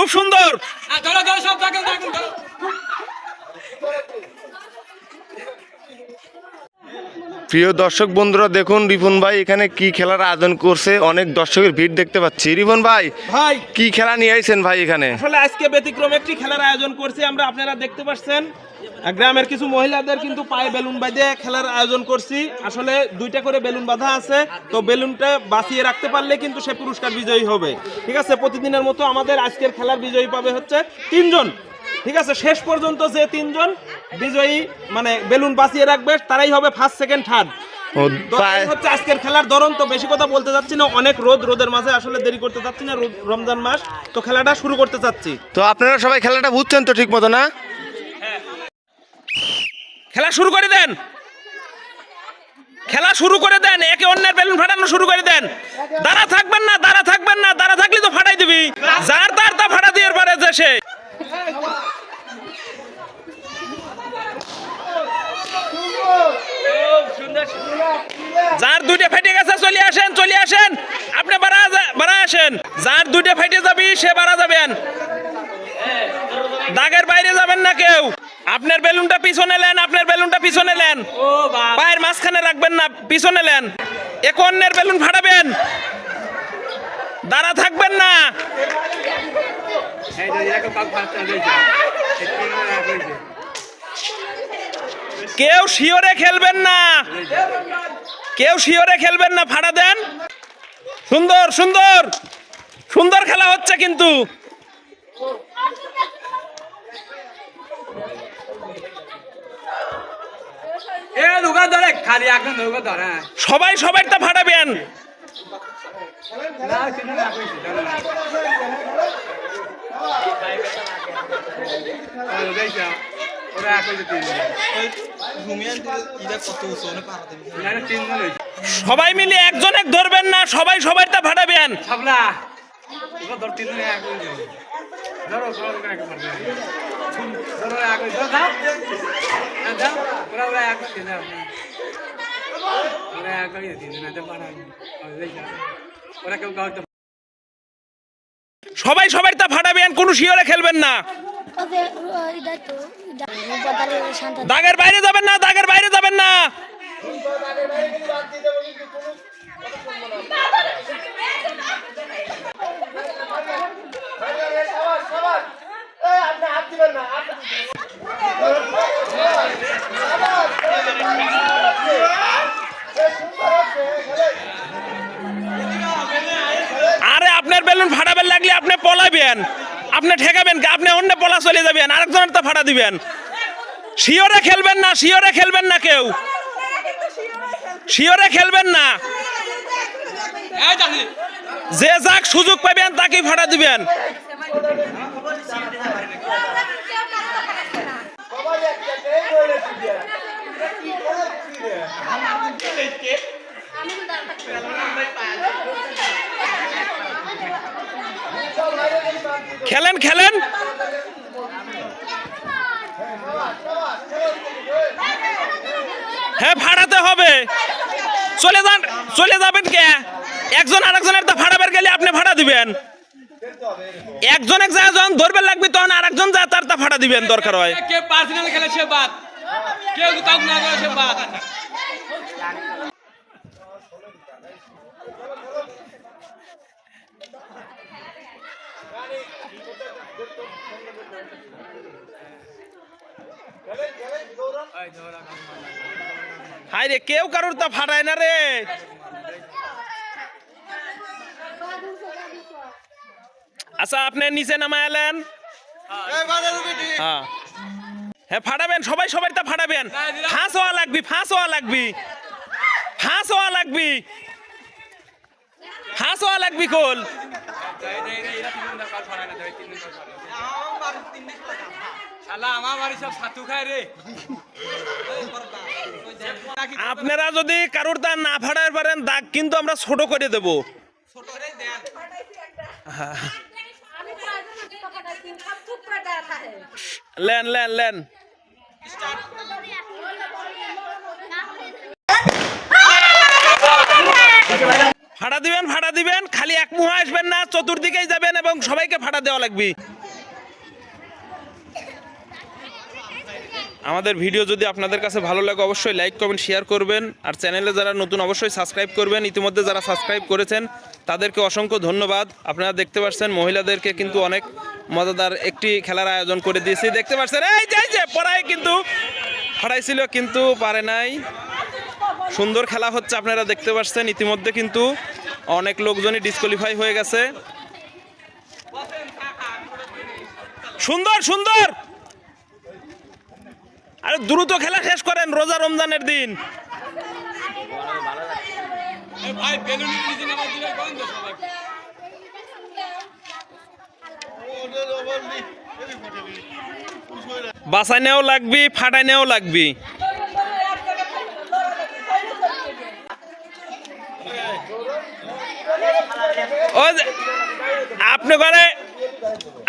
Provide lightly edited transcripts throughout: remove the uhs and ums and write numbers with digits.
খুব সুন্দর। প্রিয় দর্শক বন্ধুরা দেখুন রিপন ভাই এখানে কি খেলার আয়োজন করছে, অনেক দর্শকের ভিড় দেখতে পাচ্ছি। রিপন ভাই ভাই কি খেলা নিয়ে আইছেন ভাই এখানে? আসলে আজকে ব্যতিক্রম একটি খেলার আয়োজন করছি আমরা, আপনারা দেখতে পাচ্ছেন গ্রামের কিছু মহিলাদের কিন্তু পায়ে বেলুন বাঁধে খেলার আয়োজন করছি। আসলে 2টা করে বেলুন বাঁধা আছে, তো বেলুনটা বাঁচিয়ে রাখতে পারলে কিন্তু সে পুরস্কার বিজয়ী হবে। ঠিক আছে, প্রতিদিনের মতো আমাদের আজকের খেলার বিজয়ী পাবে হচ্ছে 3 জন। ঠিক আছে, শেষ পর্যন্ত যে 3 জন বিজয়ী মানে বেলুন বাঁচিয়ে রাখবে তারাই হবে ফার্স্ট, সেকেন্ড, থার্ড। হচ্ছে আজকের খেলার ধরন। তো বেশি কথা বলতে যাচ্ছি না, অনেক রোদের মাঝে আসলে দেরি করতে চাচ্ছি না, রমজান মাস, তো খেলাটা শুরু করতে চাচ্ছি। তো আপনারা সবাই খেলাটা বুঝছেন তো ঠিক মতো না? খেলা শুরু করে দেন, খেলা শুরু করে দেন, একে অন্যের বেলুন ফাটানো শুরু করে দেন। দাঁড়া থাকবেন না, দাঁড়া থাকবেন না, দাঁড়া থাকলে তো ফাটাই দিবি, যার তার তা ফাটা দিয়ে পারে যে সে। যার 2টা ফেটে গেছে চলে আসেন, চলে আসেন, আপনি বাড়া আসেন। যার 2টা ফেটে যাবি সে বাড়া যাবেন, দাগের বাইরে যাবেন না কেউ। আপনার বেলুনটা পিছনে নেন, আপনার বেলুনটা পিছনে নেন, পায়ের মাঝখানে রাখবেন না, পিছনে নেন। এক অন্যের বেলুন ফাটাবেন, দাঁড়া থাকবেন না। কেউ শিওরে খেলবেন না, কেউ শিওরে খেলবেন না, ফাটা দেন। সুন্দর সুন্দর সুন্দর খেলা হচ্ছে কিন্তু। সবাই সবাইটা ফাটাবেন। সবাই মিলে একজন এক ধরবেন না, সবাই সবাইটা ফাটাবেন। সবাই সবাইটা ফাটাবেন, কোনো শিওরে খেলবেন না, দাগের বাইরে যাবেন না, দাগের বাইরে যাবেন না। আরে আপনার বেলুন ফাটাবেন লাগলে আপনি পলাবেন, আপনি ঠেকাবেন, আপনি অন্য পলা চলে যাবেন, আরেকজনের তো ফাটা দিবেন। শিওরে খেলবেন না, শিওরে খেলবেন না, কেউ শিওরে খেলবেন না। যে যাক সুযোগ পাবেন তাকেই ফাটা দিবেন। খেলেন খেলেন, হ্যাঁ ফাটাতে হবে। চলে যান, চলে যাবেন কে? একজন আরেকজনের তো ফাটাবার গেলে আপনি ফাটা দিবেন। একজন এক জায়গায় যখন ধরবেন লাগবে তখন আরেকজন যায় তার তা ফাটা দিবেন দরকার হয়। কে পার্সোনাল খেলে সে বাদ, কেউ কাউ না করে সে বাদ। হাই রে, কেউ কারোর তা ফাটায় না রে। আচ্ছা আপনি নিচে নামায় এলেন, হ্যাঁ ফাটাবেন, সবাই সবাই তা ফাটাবেন। ফাঁস হওয়া লাগবি, ফাঁস হওয়া লাগবি, ফাঁস হওয়া লাগবি, ফাঁস হওয়া লাগবি। কোল আপনারা যদি কারোর তা না ফাটাতে পারেন দাগ কিন্তু আমরা ছোট করে দেব। লেন লেন লেন, ফাটা দিবেন, খালি এক মুহা আসবেন না, চতুর্দিকেই যাবেন এবং সবাইকে ফাটা দেওয়া লাগবে। আমাদের ভিডিও যদি আপনাদের কাছে ভালো লাগে অবশ্যই লাইক কমেন্ট শেয়ার করবেন, আর চ্যানেলে যারা নতুন অবশ্যই সাবস্ক্রাইব করবেন। ইতিমধ্যে যারা সাবস্ক্রাইব করেছেন তাদেরকে অসংখ্য ধন্যবাদ। আপনারা দেখতে পাচ্ছেন মহিলাদেরকে কিন্তু অনেক মজাদার একটি খেলার আয়োজন করে দিয়েছি, দেখতে পাচ্ছেন। এই যে পড়ায় কিন্তু ফাটাইছিল কিন্তু পারে নাই। সুন্দর খেলা হচ্ছে, আপনারা দেখতে পাচ্ছেন। ইতিমধ্যে কিন্তু অনেক লোকজনই ডিসকোয়ালিফাই হয়ে গেছে। সুন্দর সুন্দর, আরে দ্রুত খেলা শেষ করেন, রোজা রমজানের দিন। ভাই বেলুন নিচে নামা দিলে বন্ধ সবাই। বাঁচানেও লাগবি, ফাটাইনেও লাগবি। আপনি করে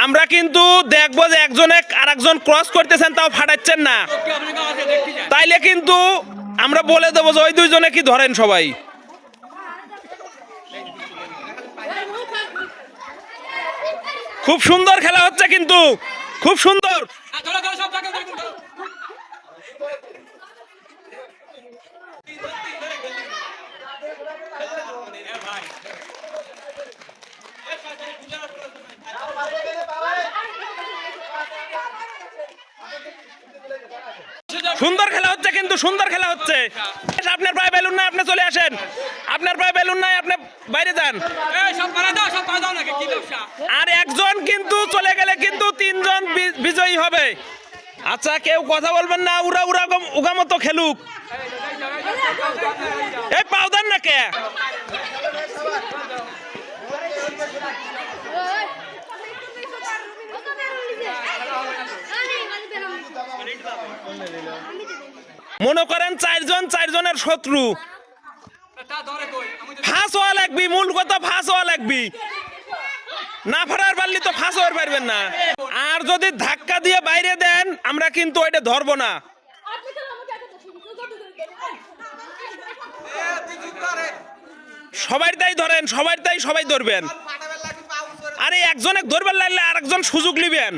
আমরা কিন্তু দেখবো যে একজনে আরেকজন ক্রস করতেছেন তাও ফাটাচ্ছেন না, তাইলে কিন্তু আমরা বলে দেবো যে ওই দুইজনে কি ধরেন সবাই। খুব সুন্দর খেলা হচ্ছে কিন্তু, খুব সুন্দর। সুন্দর খেলা হচ্ছে কিন্তু, সুন্দর খেলা হচ্ছে। আপনার প্রায় বেলুন নাই, আপনি চলে আসেন। আপনার প্রায় বেলুন নাই, আপনি বাইরে যান। আর একজন কিন্তু চলে গেলে কিন্তু তিনজন বিজয়ী হবে। আচ্ছা, কেউ কথা বলবেন না, উড়া উড়া উগামতো খেলুক। এই পাউদার না কে? মনে করেন চারজনের শত্রু, ফাঁস হওয়া লাগবি। মূল কথা ফাঁস হওয়া লাগবি, না ফাটার পারলি তো ফাঁস হওয়ার পারবেন না। আর যদি ধাক্কা দিয়ে বাইরে দেন আমরা কিন্তু ওইটা ধরবো না। সবাই তাই ধরেন, সবাই ধরবেন। আরে একজনে ধরবেন লাগলে আরেকজন সুযোগ নিবেন।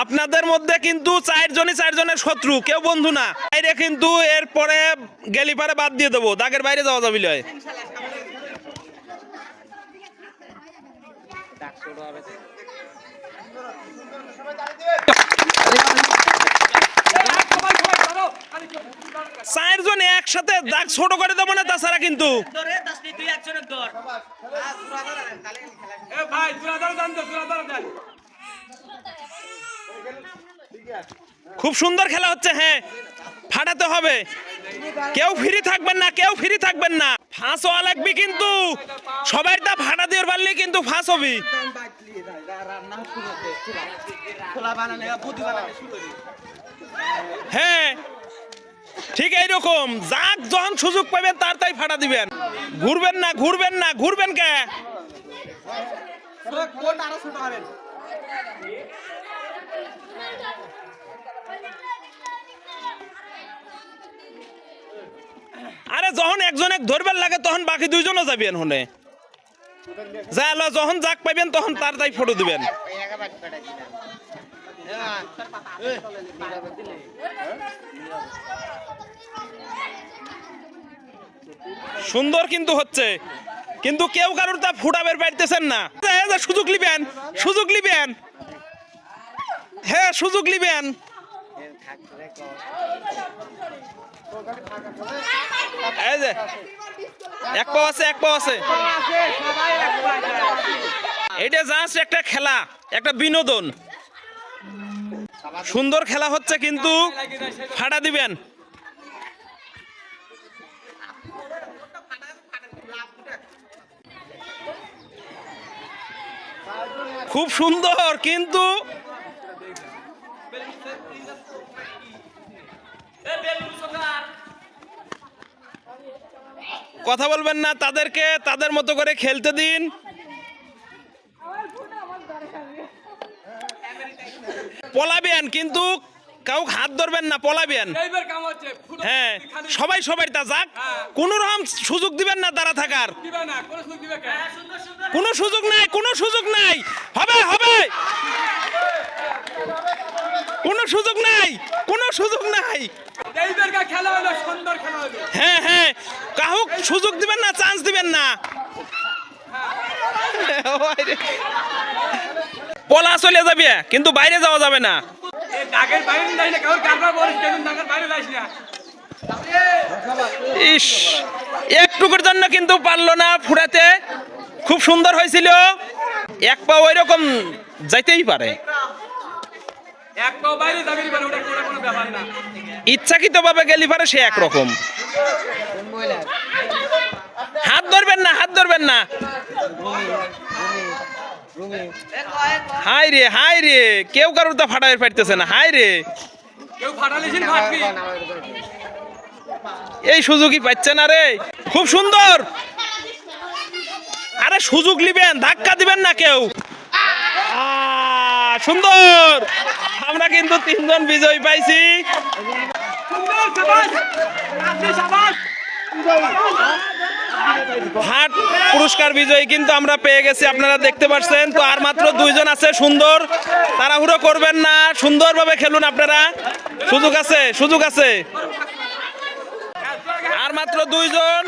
আপনাদের মধ্যে কিন্তু চারজনের শত্রু, কেউ বন্ধু না। বাইরে কিন্তু এরপরে গেলি পারে বাদ দিয়ে দেবো, দাগের বাইরে যাওয়া যাবে লয়। চারজন একসাথে দাগ ছোট করে দেবো না, তাছাড়া কিন্তু খুব সুন্দর খেলা হচ্ছে। হ্যাঁ, ফাটাতে হবে, কেউ ফ্রি থাকবেন না, কেউ ফ্রি থাকবেন না। ফাঁস হওয়া লাগবে কিন্তু, সবাই তা ফাটা দিয়ে পারলে কিন্তু ফাঁস হবি। হ্যাঁ ঠিক এইরকম, যাক যখন সুযোগ পাবেন তার তাই ফাটা দিবেন। ঘুরবেন না, ঘুরবেন কে? আরে যখন একজনে ধরবেন লাগে তখন বাকি দুইজনও যাবেন হনে, যখন যাক পাইবেন তখন তার তাই ফটো দিবেন। সুন্দর কিন্তু হচ্ছে, কিন্তু কেউ কারোর তা ফুটাবের পাইতেছেন না। সুযোগ লিবেন, হ্যাঁ সুযোগ লিবেন। এই যে এক পাও আছে। এটা জাস্ট একটা খেলা, একটা বিনোদন। সুন্দর খেলা হচ্ছে কিন্তু ফাটা দিবেন। খুব সুন্দর কিন্তু কথা বলবেন না, তাদেরকে তাদের মতো করে খেলতে দিন। পলাবেন কিন্তু কাউ হাত ধরবেন না, পলাবেন। এইবার কাম হচ্ছে ফুটো হ্যাঁ, সবাই সবাই তা যাক, কোনো রকম সুযোগ দিবেন না দাঁড়া থাকার, দিবে না কোন সুযোগ দিবে কে কোনো সুযোগ নাই, কোনো সুযোগ নাই, হবে হবে, কোনো সুযোগ নাই, কোনো সুযোগ নাই। এইবার কা খেলা হলো সুন্দর খেলা হলো হ্যাঁ হ্যাঁ, কাহুক সুযোগ দিবেন না, চান্স দিবেন না। পলা চলে যাবে কিন্তু বাইরে যাওয়া যাবে না। এই দাগের বাইরে যাই না কাউর কারবার বলিস কেন দাগের বাইরে যাইস না ইস, একটুকুর জন্য কিন্তু পারলো না ফুরাতে, খুব সুন্দর হয়েছিল। এক পা ওই রকম যাইতেই পারে, এক পাও বাইরে যাবি পারে ওটা কোনো ব্যাপার না ইচ্ছাকৃত ভাবে গেলি পারে সে একরকম। হাত ধরবেন না, হাত ধরবেন না। হাই রে হাই রে, কেউ কারোর তো ফাটাই পারতেছে না। হাই রে, কেউ ফাটালিছিস ফাটবি এই সুযোগই পাচ্ছে না রে। খুব সুন্দর, আরে সুযোগ নিবেন, ধাক্কা দিবেন না কেউ। সুন্দর, আমরা কিন্তু 3 জন বিজয় পাইছি। সুন্দর শাবাশ আপনি শাবাশ হাট পুরস্কার বিজয়ী কিন্তু আমরা পেয়ে গেছি, আপনারা দেখতে পাচ্ছেন। তো আর মাত্র 2 জন আছে। সুন্দর, তাড়াহুড়ো করবেন না, সুন্দরভাবে খেলুন আপনারা, সুযোগ আছে, সুযোগ আছে। আর মাত্র 2 জন,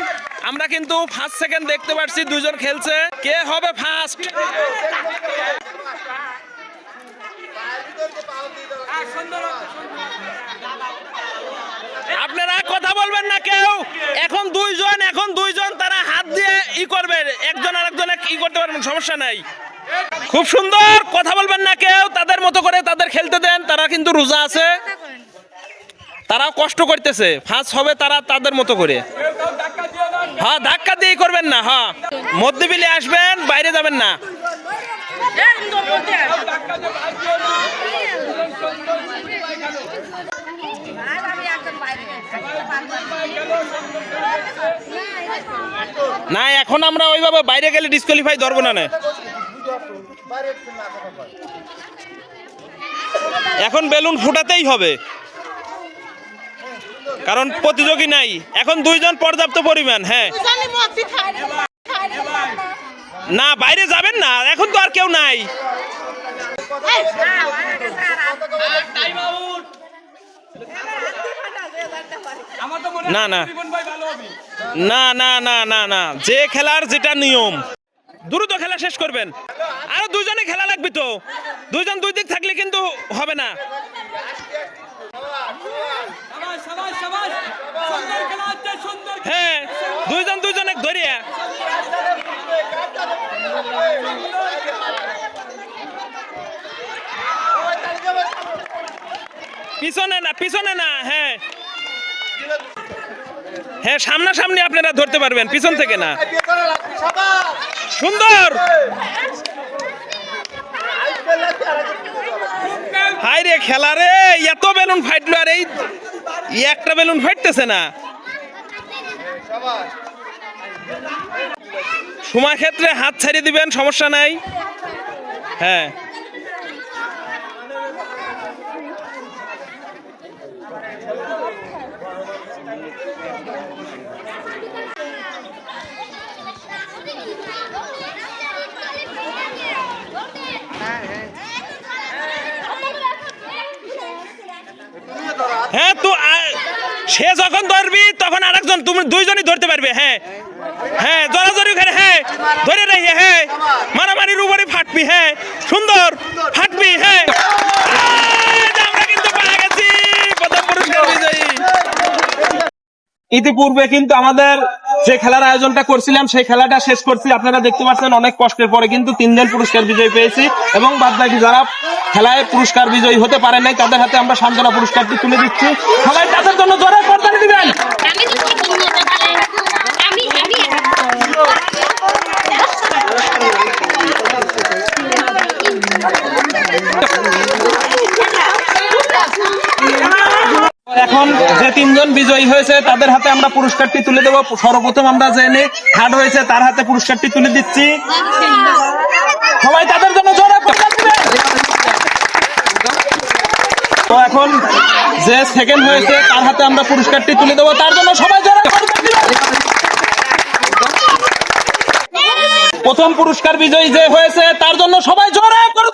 আমরা কিন্তু ফার্স্ট সেকেন্ড দেখতে পাচ্ছি 2 জন খেলছে। কে হবে ফার্স্ট? আপনারা কথা বলবেন না কেউ, এখন 2 জন, এখন 2 জন তারা হাত দিয়ে করবে, একজন আরেকজনে করতে পারবেন, সমস্যা নাই। খুব সুন্দর, কথা বলবেন না কেউ, তাদের মতো করে তাদের খেলতে দেন, তারা কিন্তু রোজা আছে, তারাও কষ্ট করতেছে, ফার্স্ট হবে তারা তাদের মতো করে। হ্যাঁ, ধাক্কা দিয়ে করবেন না, হ্যাঁ মধ্যে বিলে আসবেন, বাইরে যাবেন না। না, এখন আমরা ওইভাবে বাইরে গেলে ডিসকোয়ালিফাই ধরবো না। এখন বেলুন ফুটাতেই হবে, কারণ প্রতিযোগী নাই। এখন 2 জন পর্যাপ্ত পরিমাণ। হ্যাঁ, না বাইরে যাবেন না, এখন তো আর কেউ নাই। না না না না না না না, যে খেলার যেটা নিয়ম, দ্রুত খেলা শেষ করবেন। আরো 2 জনে খেলা লাগবে তো, 2 জন 2 দিক থাকলে কিন্তু হবে না। শাবাশ শাবাশ শাবাশ সুন্দর খেলা হচ্ছে সুন্দর হ্যাঁ, 2 জন 2 জনে ধরিয়া পিছনে না, পিছনে না। হ্যাঁ হ্যাঁ, সামনাসামনি আপনারা ধরতে পারবেন, পিছন থেকে না। সুন্দর, হাই রে খেলা রে, এত বেলুন ফাইটলো আর এই একটা বেলুন ফাইটতেছে না। সময় ক্ষেত্রে হাত ছাড়িয়ে দিবেন, সমস্যা নাই। হ্যাঁ, হ্যাঁ তো সে যখন ধরবি তখন আরেকজন, তুমি 2 জনই ধরতে পারবে। হ্যাঁ হ্যাঁ, জোরাজোরি করে, হ্যাঁ ধরে রেখে, হ্যাঁ মারামারির উপরে ফাটবি। হ্যাঁ, সুন্দর ফাটবি। হ্যাঁ, আমরা কিন্তু পেয়ে গেছি প্রথম পুরস্কার বিজয়ী। ইতিপূর্বে কিন্তু আমাদের যে খেলার আয়োজনটা করছিলাম সেই খেলাটা শেষ করছি, আপনারা দেখতে পাচ্ছেন। অনেক কষ্টের পরে কিন্তু 3 জন পুরস্কার বিজয়ী পেয়েছি, এবং বাদবাকি যারা খেলায় পুরস্কার বিজয়ী হতে পারে নাই তাদের হাতে আমরা সান্ত্বনা পুরস্কারটি তুলে দিচ্ছি। সবাই তাদের জন্য জোরে করতালি দিবেন। এখন যে 3 জন বিজয়ী হয়েছে তাদের হাতে আমরা পুরস্কারটি তুলে দেবো। সর্বপ্রথম আমরা জেনে হাট হয়েছে তার হাতে পুরস্কারটি তুলে দিচ্ছি। সবাই তাদের জন্য জোরে করতালি দিবেন। তো এখন সেকেন্ড হয়েছে তার হাতে আমরা পুরস্কারটি তুলে দেবো, তার জন্য সবাই জোরে করতালি দিবেন। প্রথম পুরস্কার বিজয়ী যে হয়েছে তার জন্য সবাই জোরে করে